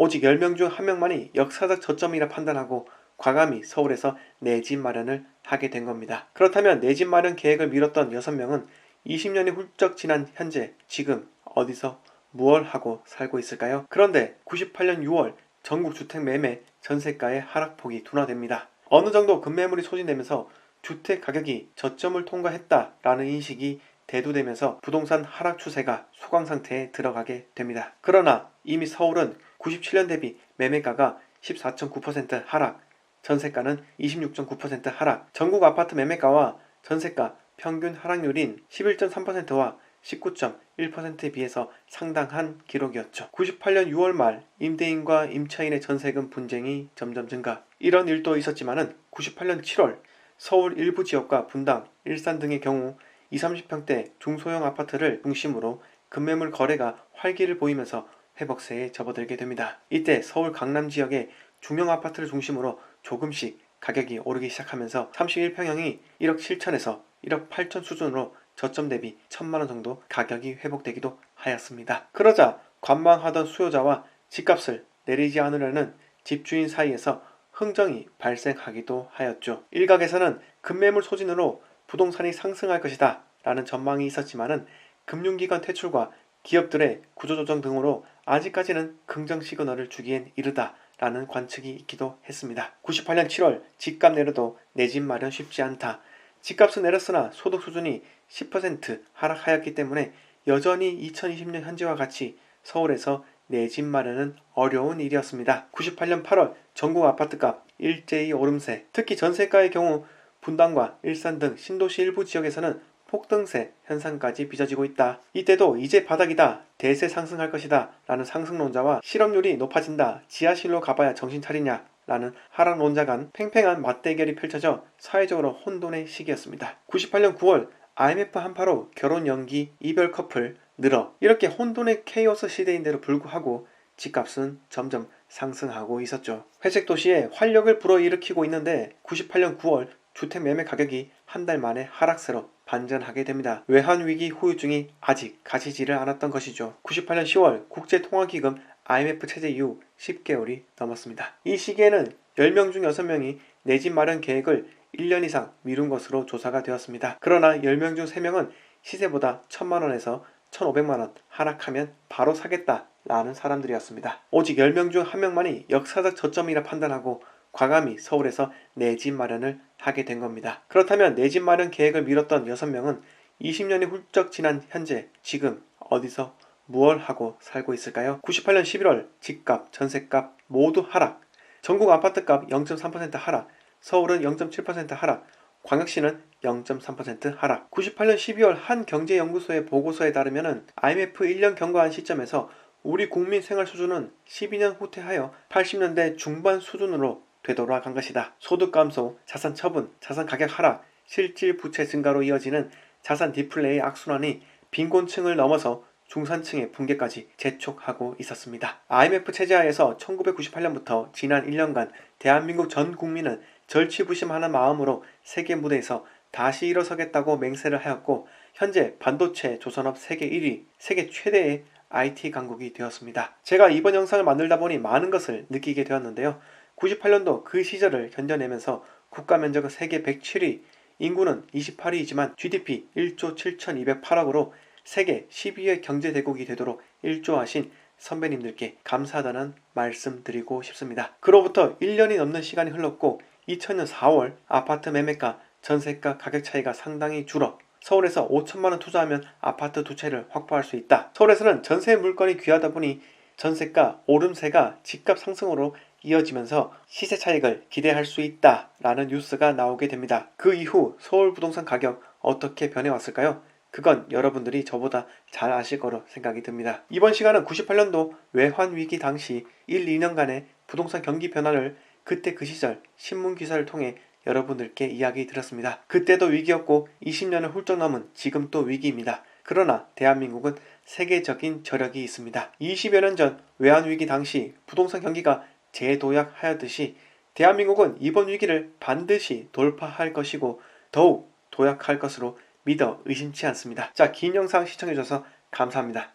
오직 10명 중 1명만이 역사적 저점이라 판단하고 과감히 서울에서 내 집 마련을 하게 된 겁니다. 그렇다면 내 집 마련 계획을 미뤘던 6명은 20년이 훌쩍 지난 현재 지금 어디서 무얼 하고 살고 있을까요? 그런데 98년 6월 전국 주택 매매 전세가의 하락폭이 둔화됩니다. 어느 정도 급매물이 소진되면서 주택 가격이 저점을 통과했다라는 인식이 대두되면서 부동산 하락 추세가 소강 상태에 들어가게 됩니다. 그러나 이미 서울은 97년 대비 매매가가 14.9% 하락, 전세가는 26.9% 하락, 전국 아파트 매매가와 전세가 평균 하락률인 11.3%와 19.1%에 비해서 상당한 기록이었죠. 98년 6월 말 임대인과 임차인의 전세금 분쟁이 점점 증가. 이런 일도 있었지만은 98년 7월 서울 일부 지역과 분당, 일산 등의 경우 20, 30평대 중소형 아파트를 중심으로 급매물 거래가 활기를 보이면서 회복세에 접어들게 됩니다. 이때 서울 강남 지역의 중형 아파트를 중심으로 조금씩 가격이 오르기 시작하면서 31평형이 1억 7천에서 1억 8천 수준으로 저점 대비 1,000만원 정도 가격이 회복되기도 하였습니다. 그러자 관망하던 수요자와 집값을 내리지 않으려는 집주인 사이에서 흥정이 발생하기도 하였죠. 일각에서는 급매물 소진으로 부동산이 상승할 것이다 라는 전망이 있었지만은 금융기관 퇴출과 기업들의 구조조정 등으로 아직까지는 긍정 시그널을 주기엔 이르다 라는 관측이 있기도 했습니다. 98년 7월 집값 내려도 내 집 마련 쉽지 않다. 집값은 내렸으나 소득 수준이 10% 하락하였기 때문에 여전히 2020년 현재와 같이 서울에서 내 집 마련은 어려운 일이었습니다. 98년 8월 전국 아파트값 일제히 오름세, 특히 전세가의 경우 분당과 일산 등 신도시 일부 지역에서는 폭등세 현상까지 빚어지고 있다. 이때도 이제 바닥이다, 대세 상승할 것이다 라는 상승론자와 실업률이 높아진다, 지하실로 가봐야 정신 차리냐 라는 하락론자 간 팽팽한 맞대결이 펼쳐져 사회적으로 혼돈의 시기였습니다. 98년 9월 IMF 한파로 결혼 연기, 이별 커플 늘어, 이렇게 혼돈의 케이오스 시대인데도 불구하고 집값은 점점 상승하고 있었죠. 회색 도시에 활력을 불어일으키고 있는데 98년 9월 주택 매매 가격이 한 달 만에 하락세로 반전하게 됩니다. 외환위기 후유증이 아직 가시지를 않았던 것이죠. 98년 10월 국제통화기금 IMF 체제 이후 10개월이 넘었습니다. 이 시기에는 10명 중 6명이 내 집 마련 계획을 1년 이상 미룬 것으로 조사가 되었습니다. 그러나 10명 중 3명은 시세보다 1,000만원에서 1,500만원 하락하면 바로 사겠다 라는 사람들이었습니다. 오직 10명 중 1명만이 역사적 저점이라 판단하고 과감히 서울에서 내 집 마련을 하게 된 겁니다. 그렇다면 내 집 마련 계획을 미뤘던 6명은 20년이 훌쩍 지난 현재 지금 어디서 무얼 하고 살고 있을까요? 98년 11월 집값, 전세값 모두 하락, 전국 아파트값 0.3% 하락, 서울은 0.7% 하락, 광역시는 0.3% 하락. 98년 12월 한 경제연구소의 보고서에 따르면 IMF 1년 경과한 시점에서 우리 국민 생활 수준은 12년 후퇴하여 80년대 중반 수준으로 되돌아간 것이다. 소득 감소, 자산 처분, 자산 가격 하락, 실질 부채 증가로 이어지는 자산 디플레이의 악순환이 빈곤층을 넘어서 중산층의 붕괴까지 재촉하고 있었습니다. IMF 체제하에서 1998년부터 지난 1년간 대한민국 전 국민은 절치부심하는 마음으로 세계 무대에서 다시 일어서겠다고 맹세를 하였고 현재 반도체 조선업 세계 1위, 세계 최대의 IT 강국이 되었습니다. 제가 이번 영상을 만들다 보니 많은 것을 느끼게 되었는데요. 98년도 그 시절을 견뎌내면서 국가 면적은 세계 107위, 인구는 28위이지만 GDP 1조 7,208억으로 세계 12위 경제대국이 되도록 일조하신 선배님들께 감사하다는 말씀 드리고 싶습니다. 그로부터 1년이 넘는 시간이 흘렀고 2000년 4월 아파트 매매가, 전세가 가격 차이가 상당히 줄어 서울에서 5천만원 투자하면 아파트 2채를 확보할 수 있다. 서울에서는 전세 물건이 귀하다 보니 전세가 오름세가 집값 상승으로 이어지면서 시세 차익을 기대할 수 있다 라는 뉴스가 나오게 됩니다. 그 이후 서울 부동산 가격 어떻게 변해왔을까요? 그건 여러분들이 저보다 잘 아실 거로 생각이 듭니다. 이번 시간은 98년도 외환위기 당시 1, 2년간의 부동산 경기 변화를 그때 그 시절 신문 기사를 통해 여러분들께 이야기 드렸습니다. 그때도 위기였고 20년을 훌쩍 넘은 지금 또 위기입니다. 그러나 대한민국은 세계적인 저력이 있습니다. 20여 년 전 외환위기 당시 부동산 경기가 재도약하였듯이 대한민국은 이번 위기를 반드시 돌파할 것이고 더욱 도약할 것으로 믿어 의심치 않습니다. 자, 긴 영상 시청해주셔서 감사합니다.